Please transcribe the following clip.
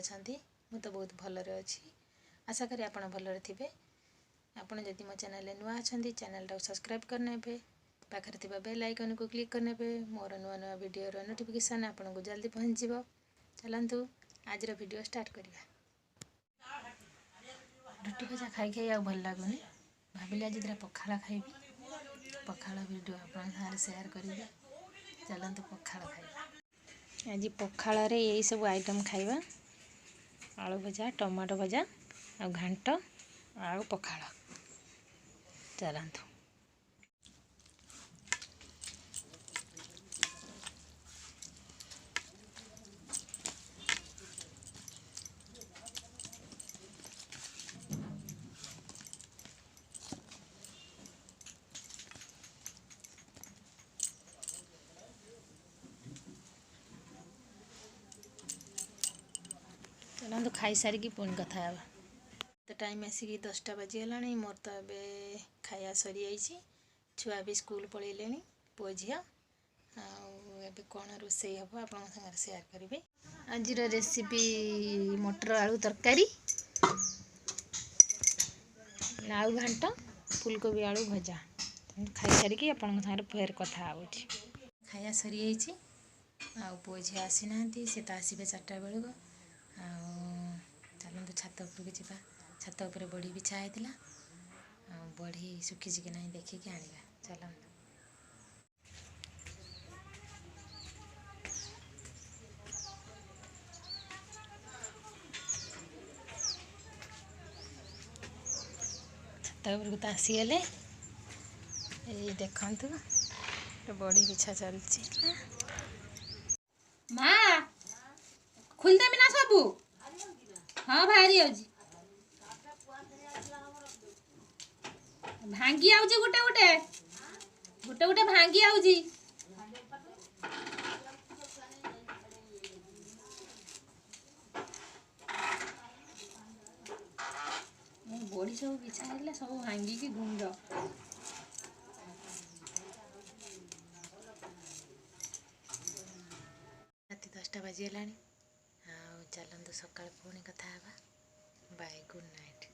अछंती मु तो बहुत भलरे अच्छी आशा करी आपण भलरे थिबे। आपण जदि मो चैनल नुआ अछंती चैनल टाको सब्सक्राइब करने पे पाखरे थिबा बेल आइकन को क्लिक करने पे मोर नुआ नुआ वीडियो रो नोटिफिकेशन आपण को जल्दी पहुंच जिवो। चलंतु आज रो वीडियो स्टार्ट करिया। रुटी भजा खाई खाई आ भल लागुनी भाविले आज दिरा पखाला खाइबी। पखाला वीडियो आपण सारे शेयर करिबे। चलंतु पखाला खाइबा। आज पखाला रे यही सब आइटम खाइबा। आलू भजा टमाटो भजा आ घांट आ पखाला। चलंतु चलंतु खाई सारिकी पुणी कथा हेबा। तो टाइम आसिकी 10टा बाजीगला। मोर तो ए खाया सरी जाइए। छुआ भी स्कूल पलैले पुओ झील आबे कौन रोसे हम आप शेयर करी। आज रेसिपी मटर आलू तरकारी आलू घांट फुलकोबी आलू भजा। खाई सारिकी आपन फेर कथा होची। खाया सरी जाइए पुओ झील आसी ना सी तो आसबे 4टा बेलू। चलते छात उपरକୁ ଯିବା। छात ଉପରେ बड़ी बिछा होता बड़ी सुखी कि नहीं देखिकी आनिबा। चलते छात उपरକୁ तो आसीगले। ये देखंतु बड़ी बिछा चलती माँ खुलदेमी ना सबू। हाँ बाहरी आउजी भांगी आउजी गोटे गोटे गोटे गोटे भांगी आउजी। बड़ी सब बिछा है सब भांगी की गुंड। राति 10टा बाजीगला। चलतु सकाळ पुणी कथा हेबा। Bye good night.